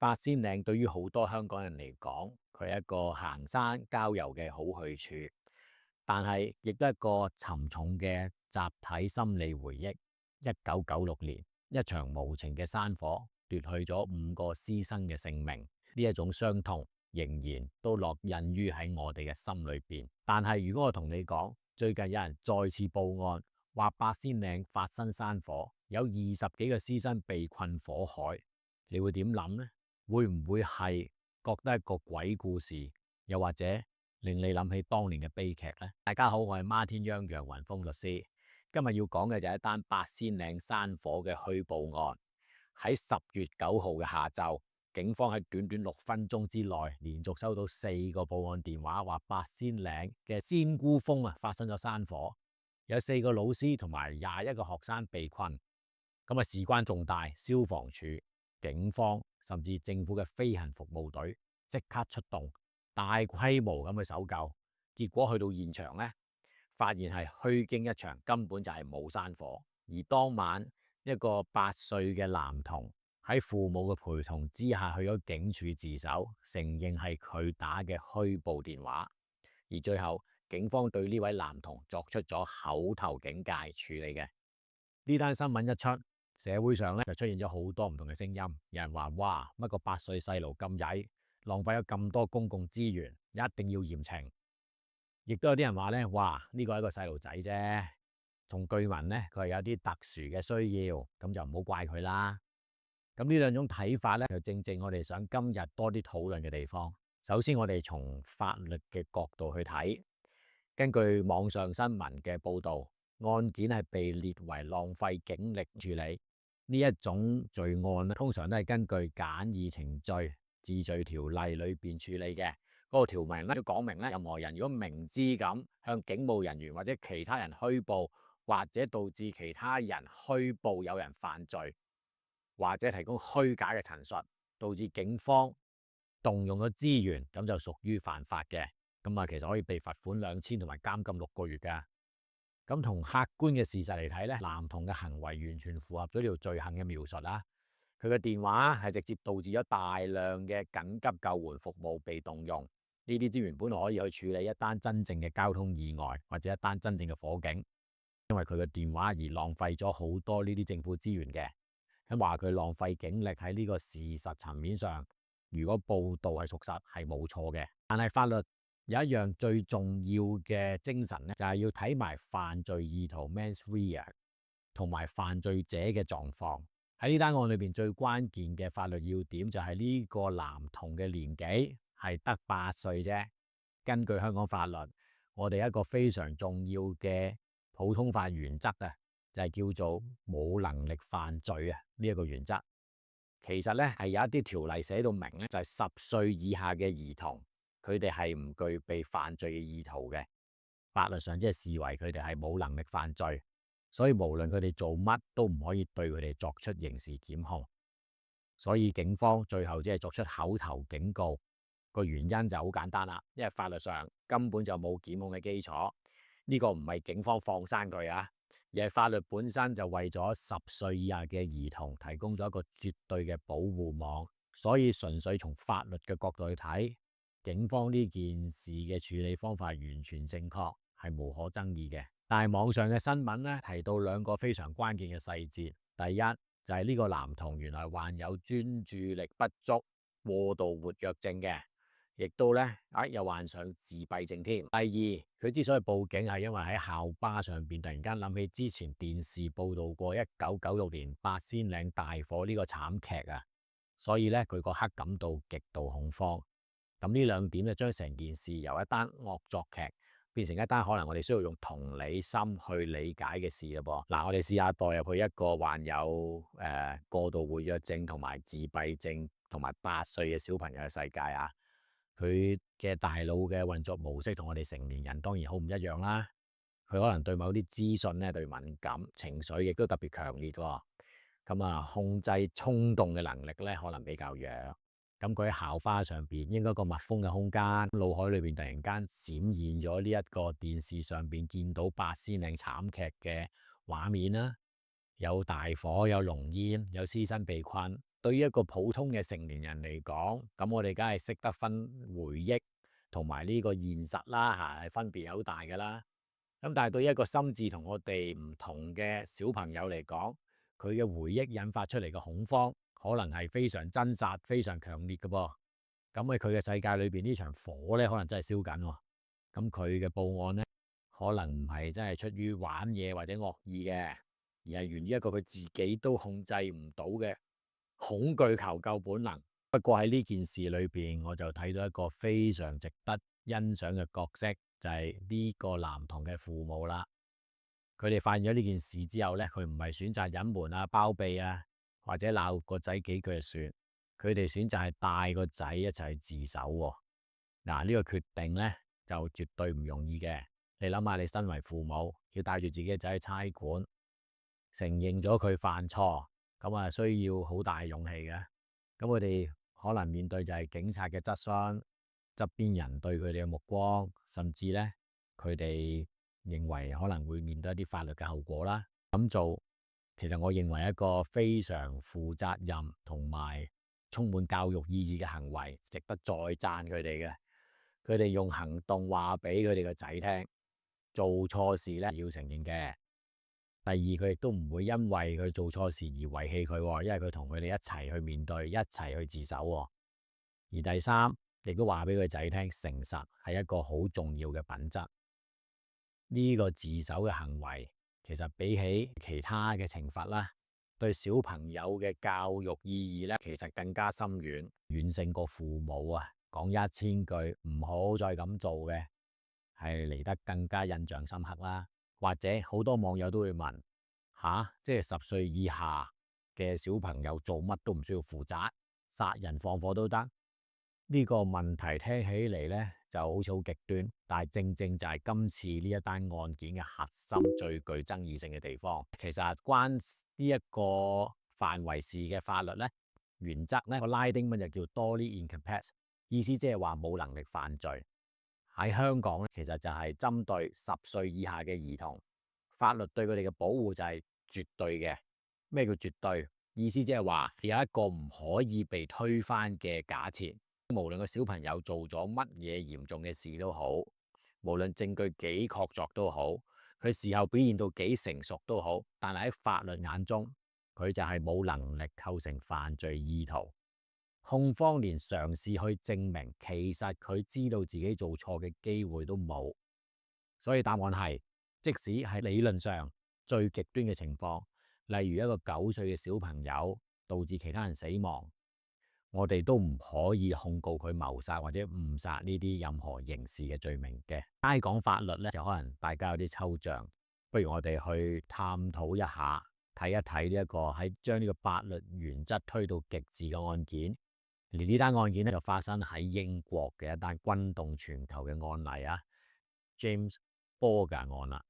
八仙嶺對於好多香港人嚟講，佢係一個行山郊遊嘅好去處，但係亦都係一個沉重嘅集體心理回憶。1996年，一場無情嘅山火奪去咗5個師生嘅性命，呢一種傷痛仍然都烙印於喺我哋嘅心裏邊。但係如果我同你講，最近有人再次報案，話八仙嶺發生山火，有20幾個師生被困火海，你會點諗呢？會唔會係覺得一個鬼故事，又或者令你諗起當年嘅悲劇呢？大家好，我係孖天央楊雲峰律師，今日要講嘅就係一單八仙嶺山火嘅虛報案。喺10月9號嘅下晝，警方喺短短6分鐘之內，連續收到4個報案電話，話八仙嶺嘅仙姑峰發生咗山火，有4個老師同埋21個學生被困。咁事關重大，消防處、警方甚至政府嘅飛行服務隊即刻出動，大規模咁去搜救。結果去到現場呢，發現係虛驚一場，根本就係冇山火。而當晚一個8歲嘅男童喺父母嘅陪同之下去咗警署自首，承認係佢打嘅虛報電話。而最後警方對呢位男童作出咗口頭警戒處理嘅。呢單新聞一出，社會上就出現咗好多唔同嘅聲音。有人話：哇，乜個8歲細路咁曳，浪費咗咁多公共資源，一定要嚴懲。亦都有啲人話呢：哇，呢個係一個細路仔啫，從據聞呢，佢係有啲特殊嘅需要，咁就唔好怪佢啦。咁呢兩種睇法呢，就正正我哋想今日多啲討論嘅地方。首先，我哋從法律嘅角度去睇，根據網上新聞嘅報道，案件係被列為浪費警力處理。呢一種罪案通常都係根據簡易程序治罪條例裏邊處理嘅。嗰個條文都講明任何人如果明知咁向警務人員或者其他人虛報，或者導致其他人虛報有人犯罪，或者提供虛假嘅陳述，導致警方動用咗資源，咁就屬於犯法嘅。咁其實可以被罰款2000同埋監禁6個月㗎。咁從客觀嘅事實嚟睇呢，男童嘅行為完全符合咗呢條罪行嘅描述啦。佢嘅電話係直接導致咗大量嘅緊急救援服務被動用。呢啲資源本來可以去處理一單真正嘅交通意外，或者一單真正嘅火警，因為佢嘅電話而浪費咗好多呢啲政府資源嘅。咁話佢浪費警力喺呢個事實層面上，如果報道係屬實係冇錯嘅。但係法律有一樣最重要嘅精神呢，就係要睇埋犯罪意圖 mens rea 同埋犯罪者嘅狀況。喺呢單案裏邊最關鍵嘅法律要點就係呢個男童嘅年紀係得8歲啫。根據香港法律，我哋一個非常重要嘅普通法原則就係叫做冇能力犯罪呢一個原則。其實呢係有一啲條例寫到明呢，就係10歲以下嘅兒童，佢哋係唔具備犯罪嘅意圖嘅，法律上即係視為佢哋係冇能力犯罪，所以無論佢哋做乜都唔可以對佢哋作出刑事檢控。所以警方最後只係作出口頭警告，個原因就好簡單啦，因為法律上根本就冇檢控嘅基礎。呢個唔係警方放生佢而係法律本身就為咗10歲以下嘅兒童提供咗一個絕對嘅保護網。所以純粹從法律嘅角度去睇，警方呢件事嘅處理方法完全正確，係無可爭議嘅。但係網上嘅新聞呢，提到2個非常關鍵嘅細節。第一就係呢個男童原來患有專注力不足過度活躍症嘅，亦都又患上自閉症添。第二，佢之所以報警係因為喺校巴上邊突然間諗起之前電視報道過1996年八仙嶺大火呢個慘劇所以佢嗰刻感到極度恐慌。咁呢2點就將成件事由一單惡作劇變成一單可能我哋需要用同理心去理解嘅事啦噃。嗱，我哋試下代入去一個患有過度活躍症同埋自閉症同埋8歲嘅小朋友嘅世界佢嘅大腦嘅運作模式同我哋成年人當然好唔一樣啦。佢可能對某啲資訊對敏感，情緒亦都特別強烈喎。咁控制衝動嘅能力可能比較弱。咁佢喺校花上邊應該個密封嘅空間，腦海裏邊突然間閃現咗呢一個電視上邊見到八仙嶺慘劇嘅畫面啦，有大火，有濃煙，有師生被困，對於一個普通嘅成年人嚟講，咁我哋梗係識得分回憶同埋呢個現實啦，係分別有好大噶啦。咁但係對於一個心智同我哋唔同嘅小朋友嚟講，佢嘅回憶引發出嚟嘅恐慌，可能係非常真實、非常強烈嘅噃。咁喺佢嘅世界裏邊，呢場火咧可能真係燒緊喎。咁佢嘅報案咧，可能唔係真係出於玩嘢或者惡意嘅，而係源於一個佢自己都控制唔到嘅恐懼求救本能。不過喺呢件事裏邊，我就睇到一個非常值得欣賞嘅角色，就係呢個男童嘅父母啦。佢哋發現咗呢件事之後咧，佢唔係選擇隱瞞啊、包庇啊，或者鬧個仔幾句就算，佢哋選擇係帶個仔一齊去自首喎。嗱，呢個決定咧就絕對唔容易嘅。你諗下，你身為父母要帶住自己嘅仔去差館，承認咗佢犯錯，咁啊需要好大勇氣嘅。咁佢哋可能面對就係警察嘅質詢、側邊人對佢哋嘅目光，甚至咧佢哋認為可能會面對一啲法律嘅後果啦。咁做，其實我認為一個非常負責任同埋充滿教育意義嘅行為，值得再讚佢哋嘅。佢哋用行動話俾佢哋個仔聽，做錯事咧要承認嘅。第二，佢亦都唔會因為佢做錯事而遺棄佢，因為佢同佢哋一齊去面對，一齊去自首。而第三，亦都話俾佢仔聽，誠實係一個好重要嘅品質。呢個自首嘅行為，其實比起其他嘅懲罰啦，對小朋友嘅教育意義咧，其實更加深遠，遠勝過父母啊講1000句唔好再咁做嘅，係嚟得更加印象深刻啦。或者好多網友都會問吓，即係10歲以下嘅小朋友做乜都唔需要負責，殺人放火都得？呢個問題聽起嚟呢就好似好極端，但係正正就係今次呢一單案件嘅核心最具爭議性嘅地方。其實關呢一個範圍事嘅法律呢，原則呢個拉丁文就叫 Dolly Incapaz， 意思即係話冇能力犯罪。喺香港咧，其實就係針對10歲以下嘅兒童，法律對佢哋嘅保護就係絕對嘅。咩叫絕對？意思即係話有一個唔可以被推翻嘅假設，無論個小朋友做咗乜嘢嚴重嘅事都好，無論證據幾確鑿都好，佢事後表現到幾成熟都好，但係喺法律眼中，佢就係冇能力構成犯罪意圖。控方連嘗試去證明其實佢知道自己做錯嘅機會都冇，所以答案係，即使喺理論上最極端嘅情況，例如一個9歲嘅小朋友導致其他人死亡，我哋都唔可以控告佢謀殺或者誤殺呢啲任何刑事嘅罪名嘅。齋講法律呢，就可能大家有啲抽象，不如我哋去探討一下，睇一睇呢一個喺將呢個法律原則推到極致嘅案件。而呢單案件咧就發生喺英國嘅一單轟動全球嘅案例啊，James Boga 案啦。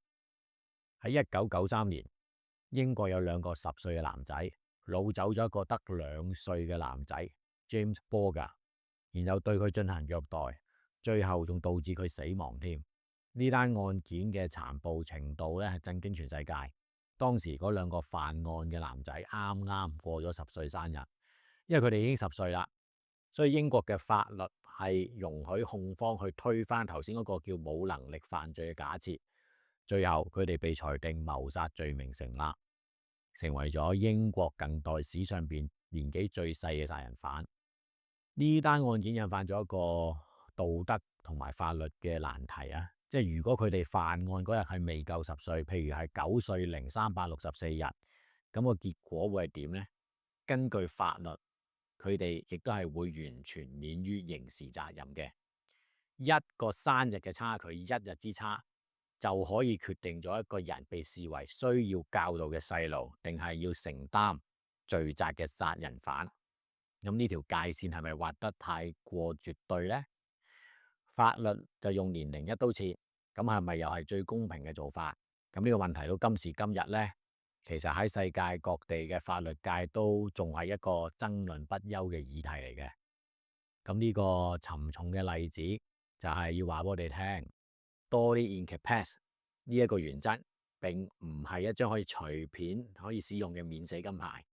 喺1993年，英國有2個10歲嘅男仔擄走咗一個得2歲嘅男仔 James Boga， 然後對佢進行虐待，最後仲導致佢死亡添。呢單案件嘅殘暴程度咧係震驚全世界。當時嗰2個犯案嘅男仔啱啱過咗10歲生日，因為佢哋已經10歲啦。所以英國嘅法律係容許控方去推翻頭先嗰個叫冇能力犯罪嘅假設，最後佢哋被裁定謀殺罪名成立，成為咗英國近代史上邊年紀最細嘅殺人犯。呢單案件引發咗一個道德同埋法律嘅難題啊！即係如果佢哋犯案嗰日係未夠10歲，譬如係9歲零364日，咁個結果會係點呢？根據法律，佢哋亦都係會完全免於刑事責任嘅。一個生日嘅差距，1日之差，就可以決定咗一個人被視為需要教導嘅細路，定係要承擔罪責嘅殺人犯。咁呢條界線係咪畫得太過絕對呢？法律就用年齡一刀切，咁係咪又係最公平嘅做法？咁呢個問題到今時今日呢，其實喺世界各地嘅法律界都仲係一個爭論不休嘅議題嚟嘅。咁呢個沉重嘅例子就係要話俾我哋聽，Dolly Incapaz 呢一個原則並唔係一張可以隨便可以使用嘅免死金牌。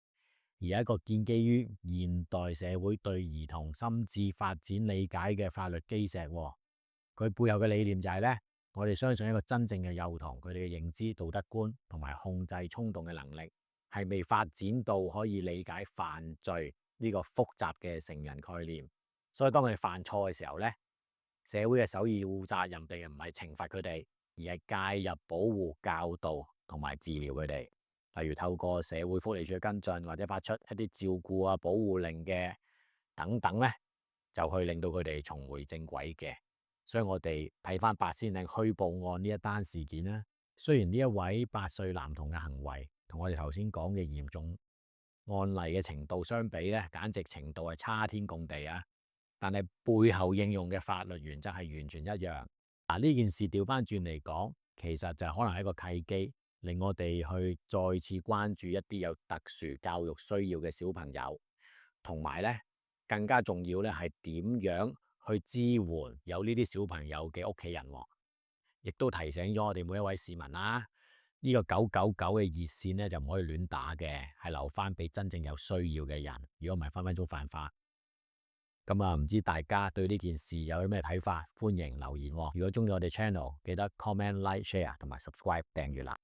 而一個建基於現代社會對兒童心智發展理解嘅法律基石。佢背後嘅理念就係呢：我哋相信一個真正嘅幼童，佢哋嘅認知、道德觀同埋控制衝動嘅能力係未發展到可以理解犯罪呢個複雜嘅成人概念。所以當佢哋犯錯嘅時候呢，社會嘅首要責任並唔係懲罰佢哋，而係介入保護、教導同埋治療佢哋。例如透過社會福利署嘅跟進，或者發出一啲照顧啊、保護令嘅等等呢，就去令到佢哋重回正軌嘅。所以我哋睇翻八仙嶺虛報案呢一單事件啦，雖然呢一位8歲男童嘅行為同我哋頭先講嘅嚴重案例嘅程度相比呢，簡直程度係差天共地啊！但係背後應用嘅法律原則係完全一樣。呢件事調翻轉嚟講，其實就可能係一個契機，令我哋去再次關注一啲有特殊教育需要嘅小朋友，同埋呢更加重要呢係點樣去支援有呢啲小朋友嘅屋企人，亦都提醒咗我哋每一位市民啦。呢個999嘅熱線呢，就唔可以亂打嘅，係留翻俾真正有需要嘅人。如果唔係，分分鐘犯法。咁啊，唔知大家對呢件事有啲咩睇法？歡迎留言。如果中意我哋 channel，記得 comment、like、share同埋 subscribe 訂閱啦。